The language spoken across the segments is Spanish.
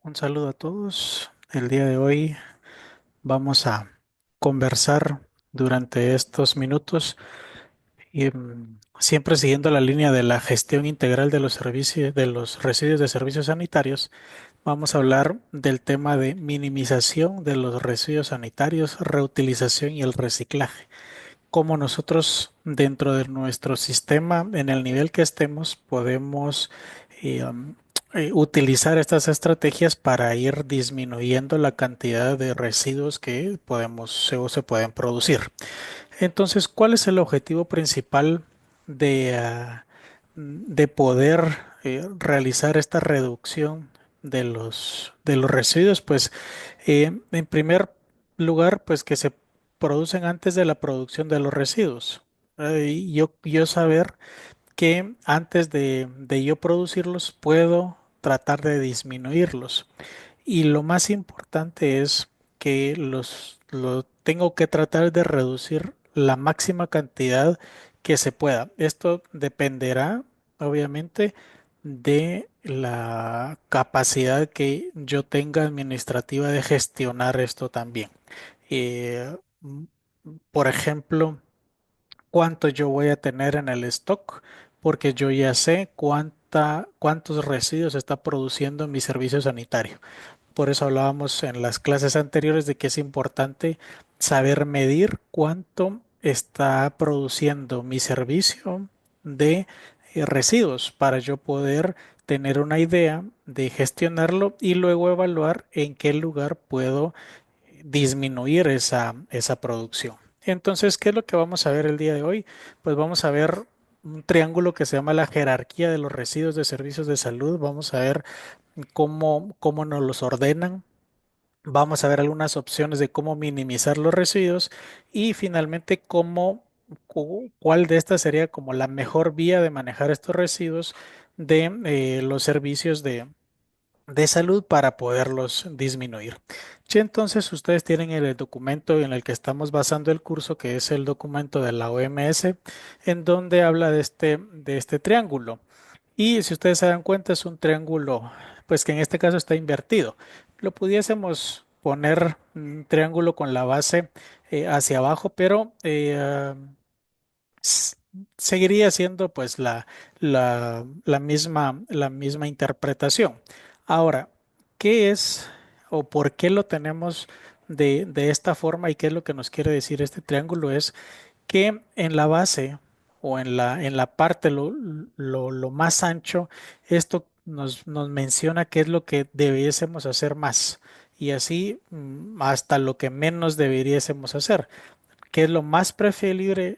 Un saludo a todos. El día de hoy vamos a conversar durante estos minutos y siempre siguiendo la línea de la gestión integral de los servicios, de los residuos de servicios sanitarios. Vamos a hablar del tema de minimización de los residuos sanitarios, reutilización y el reciclaje. Cómo nosotros dentro de nuestro sistema, en el nivel que estemos, podemos eh, um, utilizar estas estrategias para ir disminuyendo la cantidad de residuos que podemos o se pueden producir. Entonces, ¿cuál es el objetivo principal de poder realizar esta reducción de los residuos? Pues, en primer lugar, pues que se producen antes de la producción de los residuos. Y yo saber que antes de yo producirlos puedo tratar de disminuirlos. Y lo más importante es que lo tengo que tratar de reducir la máxima cantidad que se pueda. Esto dependerá, obviamente, de la capacidad que yo tenga administrativa de gestionar esto también. M- por ejemplo, cuánto yo voy a tener en el stock, porque yo ya sé cuántos residuos está produciendo mi servicio sanitario. Por eso hablábamos en las clases anteriores de que es importante saber medir cuánto está produciendo mi servicio de residuos para yo poder tener una idea de gestionarlo y luego evaluar en qué lugar puedo disminuir esa producción. Entonces, ¿qué es lo que vamos a ver el día de hoy? Pues vamos a ver un triángulo que se llama la jerarquía de los residuos de servicios de salud. Vamos a ver cómo nos los ordenan. Vamos a ver algunas opciones de cómo minimizar los residuos y finalmente cuál de estas sería como la mejor vía de manejar estos residuos de los servicios de salud para poderlos disminuir. Ya entonces ustedes tienen el documento en el que estamos basando el curso, que es el documento de la OMS, en donde habla de este triángulo. Y si ustedes se dan cuenta, es un triángulo, pues que en este caso está invertido. Lo pudiésemos poner un triángulo con la base hacia abajo, pero s- seguiría siendo pues la misma interpretación. Ahora, ¿qué es o por qué lo tenemos de esta forma y qué es lo que nos quiere decir este triángulo? Es que en la base o en la parte lo más ancho, esto nos menciona qué es lo que debiésemos hacer más y así hasta lo que menos deberíamos hacer, qué es lo más preferible,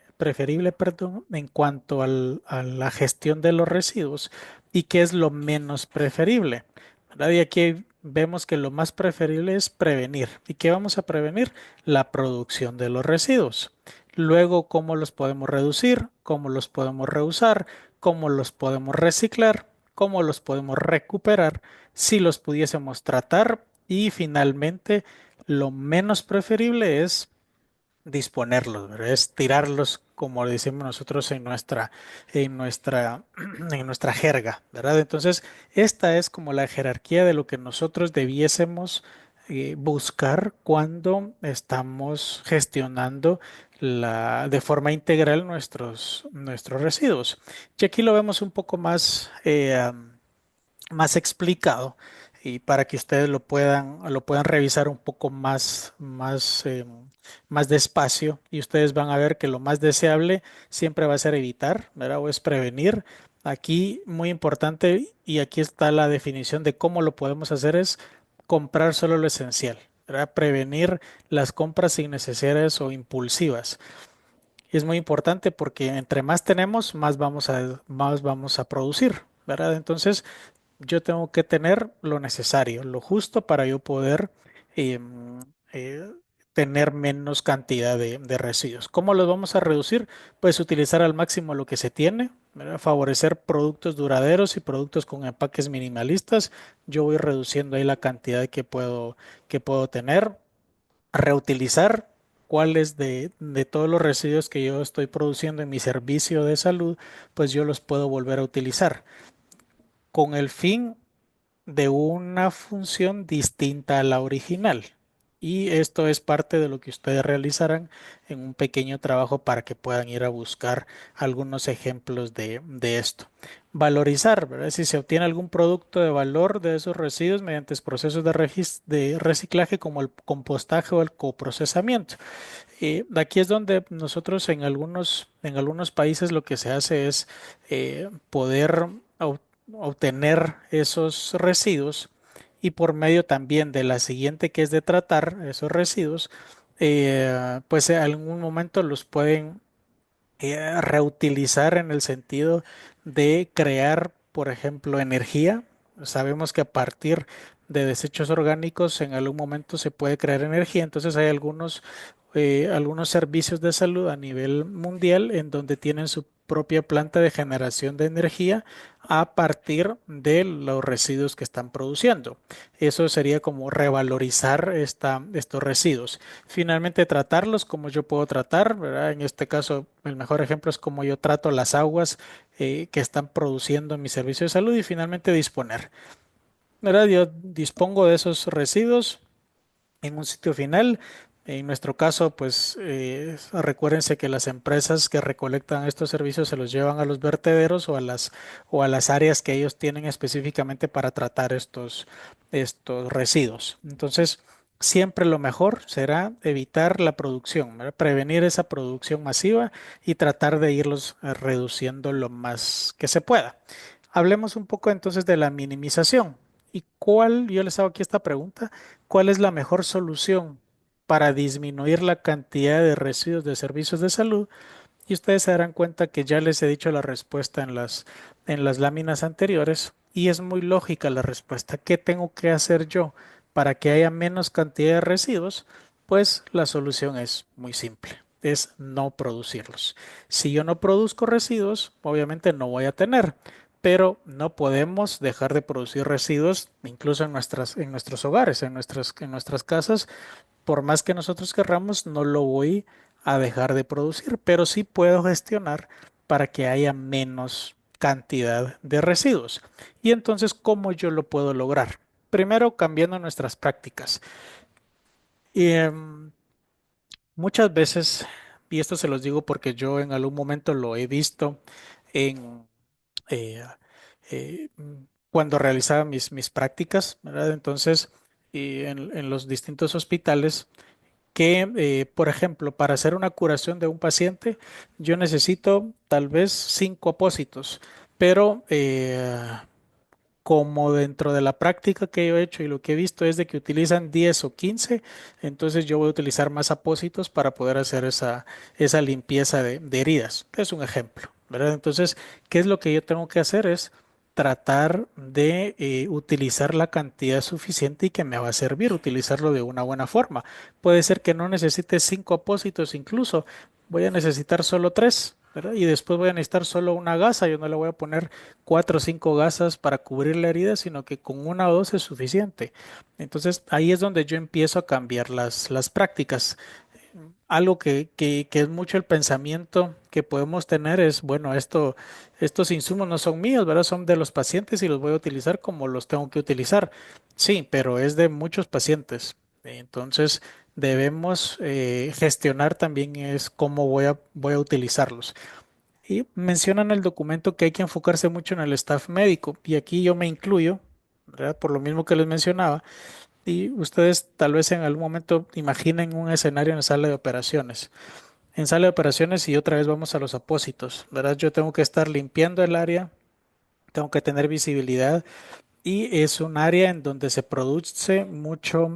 perdón, en cuanto a la gestión de los residuos y qué es lo menos preferible. ¿Verdad? Y aquí vemos que lo más preferible es prevenir. ¿Y qué vamos a prevenir? La producción de los residuos. Luego, ¿cómo los podemos reducir? ¿Cómo los podemos reusar? ¿Cómo los podemos reciclar? ¿Cómo los podemos recuperar? Si los pudiésemos tratar. Y finalmente, lo menos preferible es disponerlos, ¿verdad? Es tirarlos, como le decimos nosotros en nuestra, en nuestra jerga, ¿verdad? Entonces, esta es como la jerarquía de lo que nosotros debiésemos buscar cuando estamos gestionando de forma integral nuestros residuos. Y aquí lo vemos un poco más explicado y para que ustedes lo puedan revisar un poco más despacio y ustedes van a ver que lo más deseable siempre va a ser evitar, ¿verdad? O es prevenir. Aquí muy importante y aquí está la definición de cómo lo podemos hacer es comprar solo lo esencial, ¿verdad? Prevenir las compras innecesarias o impulsivas. Y es muy importante porque entre más tenemos, más vamos a producir, ¿verdad? Entonces, yo tengo que tener lo necesario, lo justo para yo poder em, eh, tener menos cantidad de residuos. ¿Cómo los vamos a reducir? Pues utilizar al máximo lo que se tiene, ¿verdad? Favorecer productos duraderos y productos con empaques minimalistas. Yo voy reduciendo ahí la cantidad que puedo tener. Reutilizar. ¿Cuáles de todos los residuos que yo estoy produciendo en mi servicio de salud, pues yo los puedo volver a utilizar con el fin de una función distinta a la original. Y esto es parte de lo que ustedes realizarán en un pequeño trabajo para que puedan ir a buscar algunos ejemplos de esto. Valorizar, ¿verdad? Si se obtiene algún producto de valor de esos residuos mediante procesos de reciclaje como el compostaje o el coprocesamiento. Aquí es donde nosotros en algunos países lo que se hace es poder obtener esos residuos y por medio también de la siguiente que es de tratar esos residuos, pues en algún momento los pueden reutilizar en el sentido de crear, por ejemplo, energía. Sabemos que a partir de desechos orgánicos en algún momento se puede crear energía, entonces hay algunos servicios de salud a nivel mundial en donde tienen su propia planta de generación de energía a partir de los residuos que están produciendo. Eso sería como revalorizar estos residuos. Finalmente, tratarlos como yo puedo tratar, ¿verdad? En este caso, el mejor ejemplo es como yo trato las aguas que están produciendo mi servicio de salud y finalmente disponer, ¿verdad? Yo dispongo de esos residuos en un sitio final. En nuestro caso, pues recuérdense que las empresas que recolectan estos servicios se los llevan a los vertederos o a las áreas que ellos tienen específicamente para tratar estos residuos. Entonces, siempre lo mejor será evitar la producción, ¿verdad? Prevenir esa producción masiva y tratar de irlos reduciendo lo más que se pueda. Hablemos un poco entonces de la minimización. Yo les hago aquí esta pregunta, ¿cuál es la mejor solución para disminuir la cantidad de residuos de servicios de salud? Y ustedes se darán cuenta que ya les he dicho la respuesta en las láminas anteriores y es muy lógica la respuesta. ¿Qué tengo que hacer yo para que haya menos cantidad de residuos? Pues la solución es muy simple, es no producirlos. Si yo no produzco residuos, obviamente no voy a tener, pero no podemos dejar de producir residuos incluso en nuestros hogares, en nuestras casas. Por más que nosotros querramos, no lo voy a dejar de producir, pero sí puedo gestionar para que haya menos cantidad de residuos. Y entonces, ¿cómo yo lo puedo lograr? Primero, cambiando nuestras prácticas. Y, muchas veces, y esto se los digo porque yo en algún momento lo he visto en eh, cuando realizaba mis prácticas, ¿verdad? Entonces, en los distintos hospitales, que, por ejemplo, para hacer una curación de un paciente, yo necesito tal vez 5 apósitos, pero como dentro de la práctica que yo he hecho y lo que he visto es de que utilizan 10 o 15, entonces yo voy a utilizar más apósitos para poder hacer esa limpieza de heridas. Es un ejemplo, ¿verdad? Entonces, ¿qué es lo que yo tengo que hacer? Es tratar de utilizar la cantidad suficiente y que me va a servir, utilizarlo de una buena forma. Puede ser que no necesite 5 apósitos, incluso voy a necesitar solo 3. ¿Verdad? Y después voy a necesitar solo una gasa, yo no le voy a poner 4 o 5 gasas para cubrir la herida, sino que con una o dos es suficiente. Entonces ahí es donde yo empiezo a cambiar las prácticas. Algo que es mucho el pensamiento que podemos tener es, bueno, estos insumos no son míos, ¿verdad? Son de los pacientes y los voy a utilizar como los tengo que utilizar. Sí, pero es de muchos pacientes. Entonces debemos gestionar también es cómo voy a utilizarlos. Y mencionan en el documento que hay que enfocarse mucho en el staff médico y aquí yo me incluyo, ¿verdad? Por lo mismo que les mencionaba. Y ustedes tal vez en algún momento imaginen un escenario en sala de operaciones. En sala de operaciones y otra vez vamos a los apósitos, ¿verdad? Yo tengo que estar limpiando el área, tengo que tener visibilidad y es un área en donde se produce mucho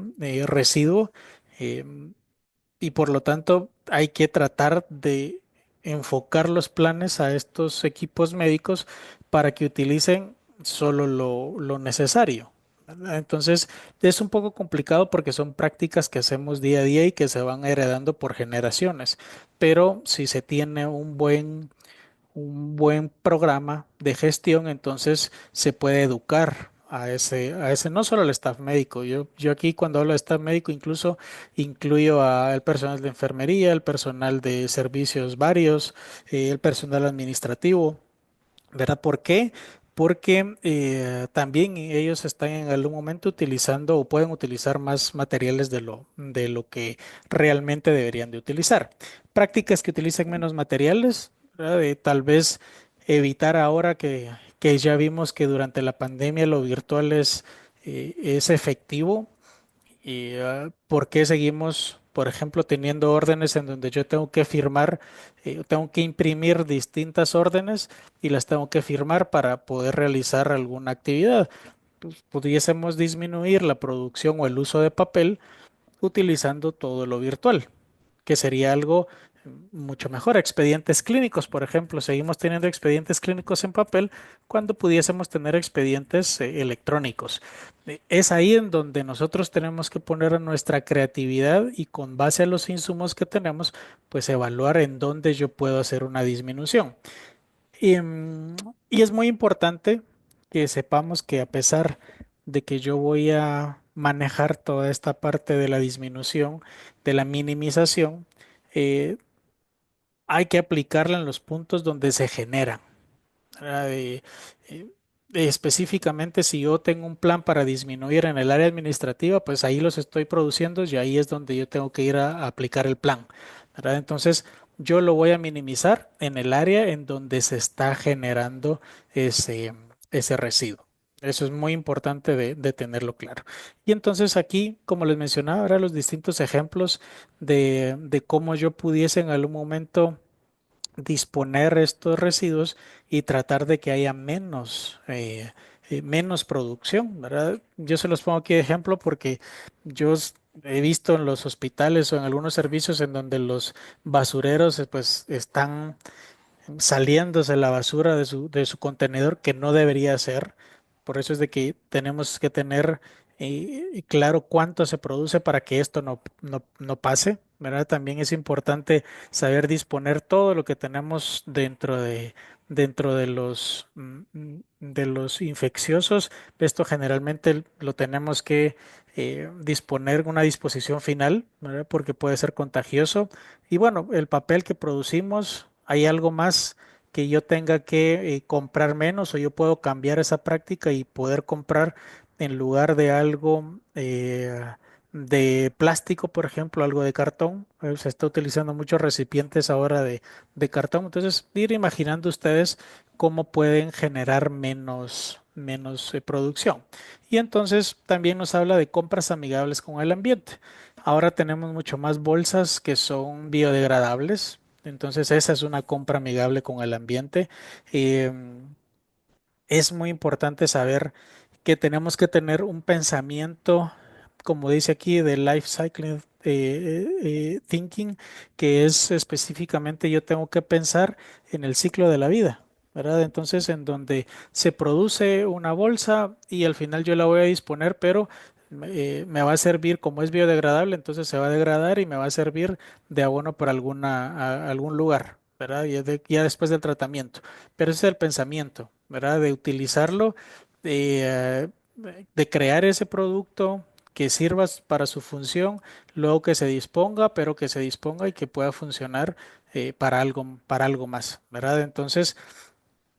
residuo. em, y por lo tanto hay que tratar de enfocar los planes a estos equipos médicos para que utilicen solo lo necesario, ¿verdad? Entonces es un poco complicado porque son prácticas que hacemos día a día y que se van heredando por generaciones, pero si se tiene un buen programa de gestión, entonces se puede educar a ese, no solo al staff médico. Yo aquí cuando hablo de staff médico incluso incluyo al personal de enfermería, el personal de servicios varios, el personal administrativo, ¿verdad? ¿Por qué? porque también ellos están en algún momento utilizando o pueden utilizar más materiales de lo que realmente deberían de utilizar. Prácticas que utilicen menos materiales, ¿verdad? Tal vez evitar ahora que ya vimos que durante la pandemia lo virtual es efectivo. ¿Y por qué seguimos, por ejemplo, teniendo órdenes en donde yo tengo que firmar, tengo que imprimir distintas órdenes y las tengo que firmar para poder realizar alguna actividad? Pues, pudiésemos disminuir la producción o el uso de papel utilizando todo lo virtual, que sería algo mucho mejor. Expedientes clínicos, por ejemplo, seguimos teniendo expedientes clínicos en papel cuando pudiésemos tener expedientes electrónicos. Es ahí en donde nosotros tenemos que poner nuestra creatividad y con base a los insumos que tenemos, pues evaluar en dónde yo puedo hacer una disminución. Y, y es muy importante que sepamos que a pesar de que yo voy a manejar toda esta parte de la disminución, de la minimización, eh, hay que aplicarla en los puntos donde se generan. ¿Verdad? Eh, específicamente, si yo tengo un plan para disminuir en el área administrativa, pues ahí los estoy produciendo y ahí es donde yo tengo que ir a aplicar el plan. ¿Verdad? Entonces, yo lo voy a minimizar en el área en donde se está generando ese residuo. Eso es muy importante de tenerlo claro. Y entonces aquí, como les mencionaba, ahora los distintos ejemplos de cómo yo pudiese en algún momento disponer estos residuos y tratar de que haya menos producción, ¿verdad? Yo se los pongo aquí de ejemplo porque he visto en los hospitales o en algunos servicios en donde los basureros pues están saliéndose la basura de su contenedor que no debería ser. Por eso es de que tenemos que tener claro cuánto se produce para que esto no pase, ¿verdad? También es importante saber disponer todo lo que tenemos dentro de los infecciosos. Esto generalmente lo tenemos que disponer en una disposición final, ¿verdad? Porque puede ser contagioso. Y bueno, el papel que producimos, hay algo más que yo tenga que comprar menos o yo puedo cambiar esa práctica y poder comprar en lugar de algo de plástico, por ejemplo, algo de cartón. Se está utilizando muchos recipientes ahora de cartón. Entonces, ir imaginando ustedes cómo pueden generar menos producción. Y entonces también nos habla de compras amigables con el ambiente. Ahora tenemos mucho más bolsas que son biodegradables. Entonces esa es una compra amigable con el ambiente. Es muy importante saber que tenemos que tener un pensamiento, como dice aquí, de life cycle thinking, que es específicamente yo tengo que pensar en el ciclo de la vida, ¿verdad? Entonces, en donde se produce una bolsa y al final yo la voy a disponer, pero me va a servir, como es biodegradable, entonces se va a degradar y me va a servir de abono para algún lugar, ¿verdad? Ya después del tratamiento. Pero ese es el pensamiento, ¿verdad? De utilizarlo, de, de crear ese producto que sirva para su función, luego que se disponga, pero que se disponga y que pueda funcionar para algo más, ¿verdad? Entonces,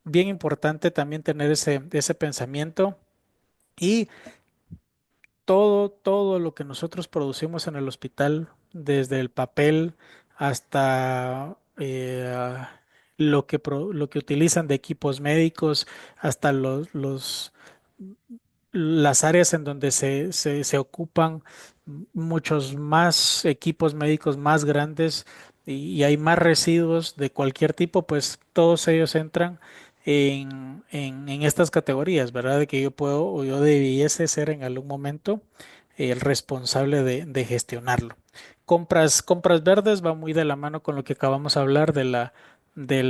bien importante también tener ese pensamiento y todo lo que nosotros producimos en el hospital, desde el papel hasta lo que utilizan de equipos médicos, hasta las áreas en donde se ocupan muchos más equipos médicos más grandes y hay más residuos de cualquier tipo, pues todos ellos entran en estas categorías, ¿verdad? De que yo puedo o yo debiese ser en algún momento el responsable de gestionarlo. Compras verdes va muy de la mano con lo que acabamos de hablar de la, de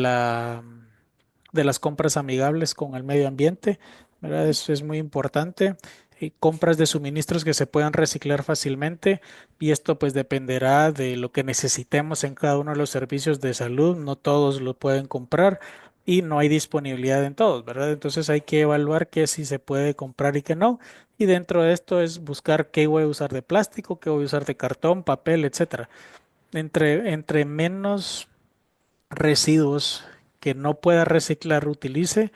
las compras amigables con el medio ambiente, ¿verdad? Eso es muy importante. Compras de suministros que se puedan reciclar fácilmente y esto pues dependerá de lo que necesitemos en cada uno de los servicios de salud. No todos lo pueden comprar y no hay disponibilidad en todos, ¿verdad? Entonces hay que evaluar qué sí se puede comprar y qué no. Y dentro de esto es buscar qué voy a usar de plástico, qué voy a usar de cartón, papel, etcétera. Entre menos residuos que no pueda reciclar utilice,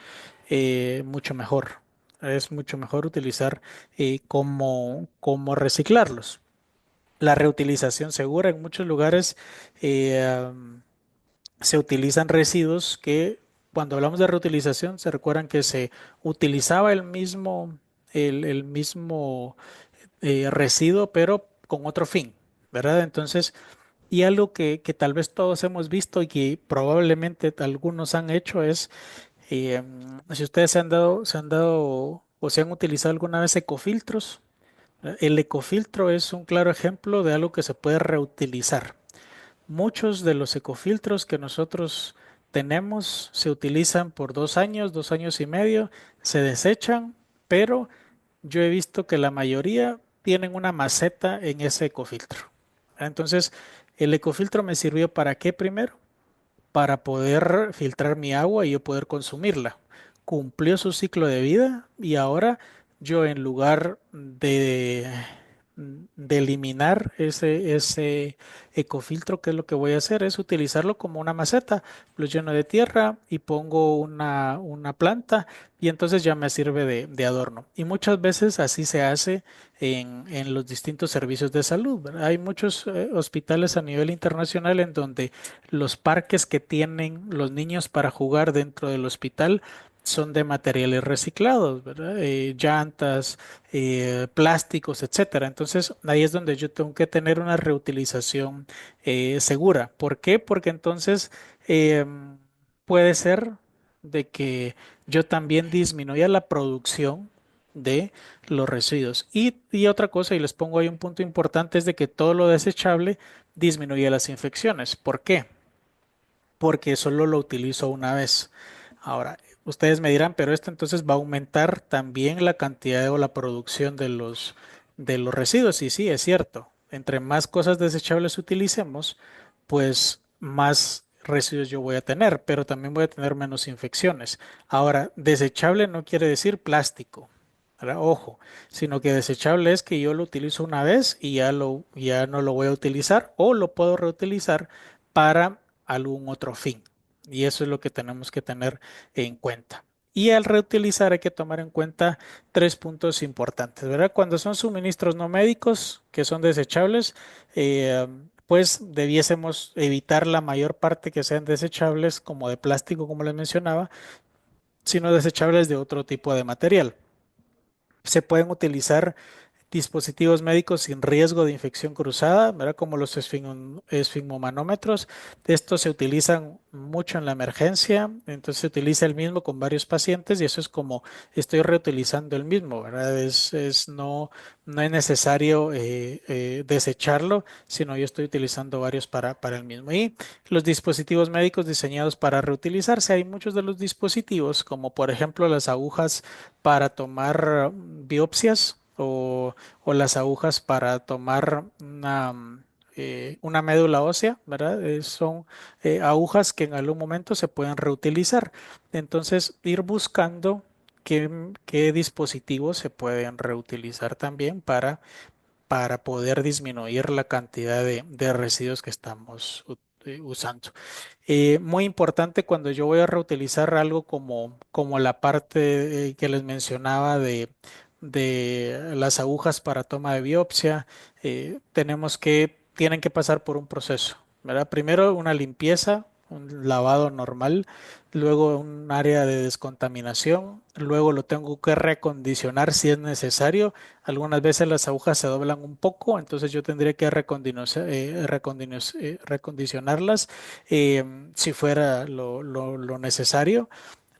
mucho mejor. Es mucho mejor utilizar cómo reciclarlos. La reutilización segura en muchos lugares se utilizan residuos que cuando hablamos de reutilización se recuerdan que se utilizaba el mismo residuo pero con otro fin, ¿verdad? Entonces, y algo que tal vez todos hemos visto y que probablemente algunos han hecho es, si ustedes se han dado o se han utilizado alguna vez ecofiltros, ¿verdad? El ecofiltro es un claro ejemplo de algo que se puede reutilizar. Muchos de los ecofiltros que nosotros tenemos se utilizan por 2 años, 2 años y medio, se desechan, pero yo he visto que la mayoría tienen una maceta en ese ecofiltro. Entonces, el ecofiltro me sirvió para qué primero? Para poder filtrar mi agua y yo poder consumirla. Cumplió su ciclo de vida y ahora yo en lugar de eliminar ese ecofiltro, ¿qué es lo que voy a hacer? Es utilizarlo como una maceta, lo lleno de tierra y pongo una planta y entonces ya me sirve de adorno. Y muchas veces así se hace en los distintos servicios de salud, ¿verdad? Hay muchos hospitales a nivel internacional en donde los parques que tienen los niños para jugar dentro del hospital son de materiales reciclados, ¿verdad? Llantas, plásticos, etcétera. Entonces, ahí es donde yo tengo que tener una reutilización segura. ¿Por qué? Porque entonces puede ser de que yo también disminuya la producción de los residuos. Y otra cosa, y les pongo ahí un punto importante, es de que todo lo desechable disminuye las infecciones. ¿Por qué? Porque solo lo utilizo una vez. Ahora, ustedes me dirán, pero esto entonces va a aumentar también la cantidad o la producción de los residuos. Y sí, es cierto. Entre más cosas desechables utilicemos, pues más residuos yo voy a tener, pero también voy a tener menos infecciones. Ahora, desechable no quiere decir plástico, ¿verdad? Ojo, sino que desechable es que yo lo utilizo una vez y ya no lo voy a utilizar o lo puedo reutilizar para algún otro fin. Y eso es lo que tenemos que tener en cuenta. Y al reutilizar hay que tomar en cuenta tres puntos importantes, ¿verdad? Cuando son suministros no médicos que son desechables, pues debiésemos evitar la mayor parte que sean desechables, como de plástico, como les mencionaba, sino desechables de otro tipo de material. Se pueden utilizar dispositivos médicos sin riesgo de infección cruzada, ¿verdad? Como los esfigmomanómetros. Estos se utilizan mucho en la emergencia, entonces se utiliza el mismo con varios pacientes y eso es como estoy reutilizando el mismo, ¿verdad? No es necesario desecharlo, sino yo estoy utilizando varios para el mismo. Y los dispositivos médicos diseñados para reutilizarse, hay muchos de los dispositivos, como por ejemplo las agujas para tomar biopsias o las agujas para tomar una médula ósea, ¿verdad? Son agujas que en algún momento se pueden reutilizar. Entonces, ir buscando qué dispositivos se pueden reutilizar también para poder disminuir la cantidad de residuos que estamos usando. Muy importante cuando yo voy a reutilizar algo como la parte que les mencionaba de las agujas para toma de biopsia, tienen que pasar por un proceso, ¿verdad? Primero una limpieza, un lavado normal, luego un área de descontaminación, luego lo tengo que recondicionar si es necesario. Algunas veces las agujas se doblan un poco, entonces yo tendría que recondicionarlas si fuera lo necesario,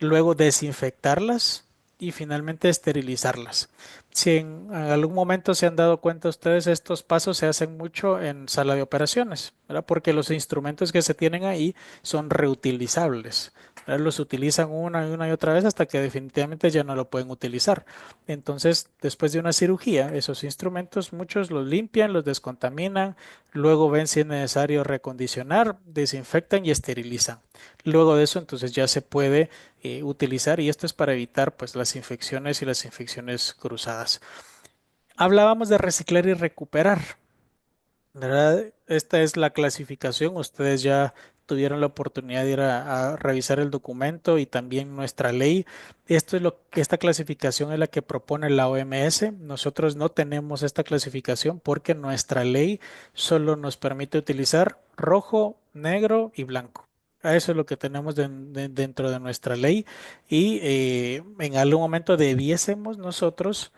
luego desinfectarlas y finalmente esterilizarlas. Si en algún momento se han dado cuenta ustedes, estos pasos se hacen mucho en sala de operaciones, ¿verdad? Porque los instrumentos que se tienen ahí son reutilizables, ¿verdad? Los utilizan una y otra vez hasta que definitivamente ya no lo pueden utilizar. Entonces, después de una cirugía, esos instrumentos, muchos los limpian, los descontaminan, luego ven si es necesario recondicionar, desinfectan y esterilizan. Luego de eso, entonces ya se puede utilizar y esto es para evitar pues las infecciones y las infecciones cruzadas. Hablábamos de reciclar y recuperar, ¿verdad? Esta es la clasificación. Ustedes ya tuvieron la oportunidad de ir a revisar el documento y también nuestra ley. Esta clasificación es la que propone la OMS. Nosotros no tenemos esta clasificación porque nuestra ley solo nos permite utilizar rojo, negro y blanco. Eso es lo que tenemos dentro de nuestra ley y en algún momento debiésemos nosotros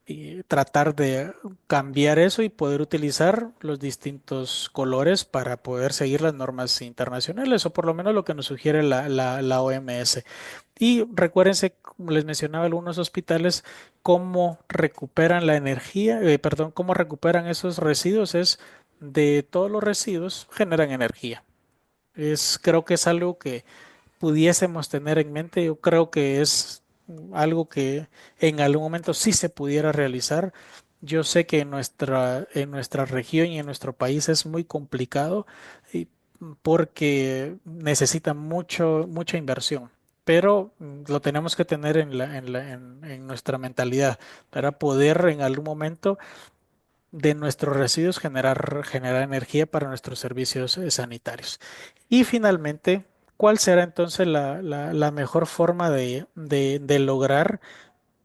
y tratar de cambiar eso y poder utilizar los distintos colores para poder seguir las normas internacionales o por lo menos lo que nos sugiere la OMS. Y recuérdense, como les mencionaba, algunos hospitales, cómo recuperan la energía, perdón, cómo recuperan esos residuos es de todos los residuos generan energía. Creo que es algo que pudiésemos tener en mente. Yo creo que es algo que en algún momento sí se pudiera realizar. Yo sé que en nuestra región y en nuestro país es muy complicado y- porque necesita mucha inversión, pero lo tenemos que tener en nuestra mentalidad para poder en algún momento de nuestros residuos generar energía para nuestros servicios sanitarios. Y finalmente, ¿cuál será entonces la mejor forma de lograr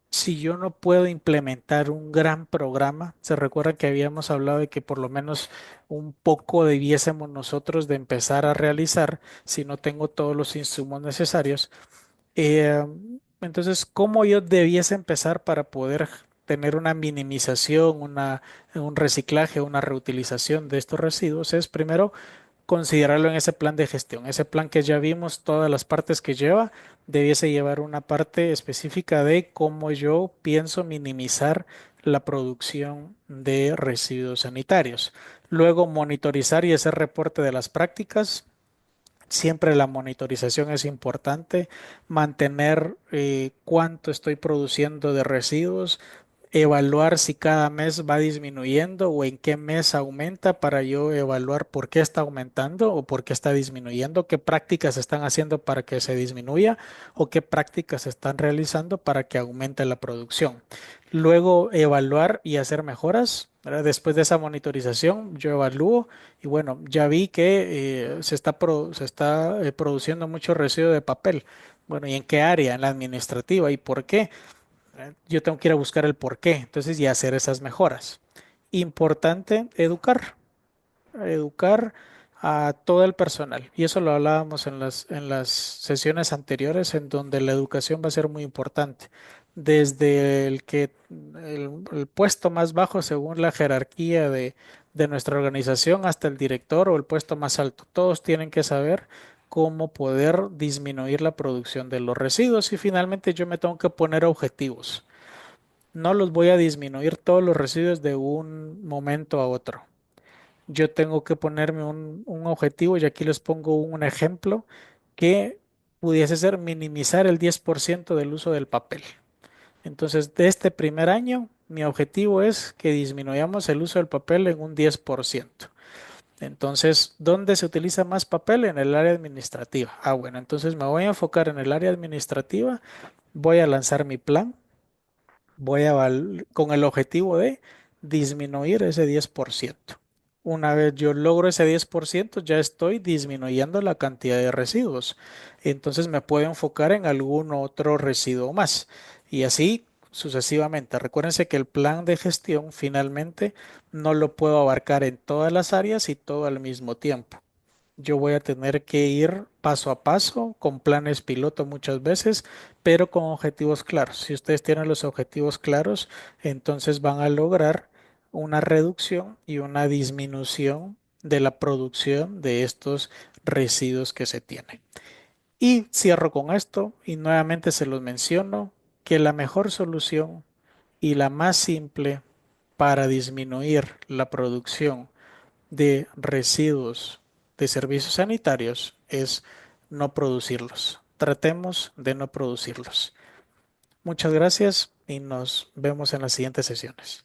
si yo no puedo implementar un gran programa? Se recuerda que habíamos hablado de que por lo menos un poco debiésemos nosotros de empezar a realizar si no tengo todos los insumos necesarios. Eh, entonces, ¿cómo yo debiese empezar para poder tener una minimización, un reciclaje, una reutilización de estos residuos? Es primero considerarlo en ese plan de gestión. Ese plan que ya vimos, todas las partes que lleva, debiese llevar una parte específica de cómo yo pienso minimizar la producción de residuos sanitarios. Luego, monitorizar y hacer reporte de las prácticas. Siempre la monitorización es importante, mantener cuánto estoy produciendo de residuos, evaluar si cada mes va disminuyendo o en qué mes aumenta para yo evaluar por qué está aumentando o por qué está disminuyendo, qué prácticas están haciendo para que se disminuya o qué prácticas están realizando para que aumente la producción. Luego evaluar y hacer mejoras, ¿verdad? Después de esa monitorización, yo evalúo y bueno, ya vi que se está produciendo mucho residuo de papel. Bueno, ¿y en qué área? En la administrativa. ¿Y por qué? Yo tengo que ir a buscar el por qué, entonces, y hacer esas mejoras. Importante educar a todo el personal. Y eso lo hablábamos en las sesiones anteriores, en donde la educación va a ser muy importante. Desde el puesto más bajo según la jerarquía de nuestra organización hasta el director o el puesto más alto. Todos tienen que saber cómo poder disminuir la producción de los residuos y finalmente yo me tengo que poner objetivos. No los voy a disminuir todos los residuos de un momento a otro. Yo tengo que ponerme un objetivo y aquí les pongo un ejemplo que pudiese ser minimizar el 10% del uso del papel. Entonces, de este primer año, mi objetivo es que disminuyamos el uso del papel en un 10%. Entonces, ¿dónde se utiliza más papel? En el área administrativa. Ah, bueno, entonces me voy a enfocar en el área administrativa, voy a lanzar mi plan con el objetivo de disminuir ese 10%. Una vez yo logro ese 10%, ya estoy disminuyendo la cantidad de residuos. Entonces me puedo enfocar en algún otro residuo más. Y así sucesivamente. Recuérdense que el plan de gestión finalmente no lo puedo abarcar en todas las áreas y todo al mismo tiempo. Yo voy a tener que ir paso a paso con planes piloto muchas veces, pero con objetivos claros. Si ustedes tienen los objetivos claros, entonces van a lograr una reducción y una disminución de la producción de estos residuos que se tienen. Y cierro con esto y nuevamente se los menciono que la mejor solución y la más simple para disminuir la producción de residuos de servicios sanitarios es no producirlos. Tratemos de no producirlos. Muchas gracias y nos vemos en las siguientes sesiones.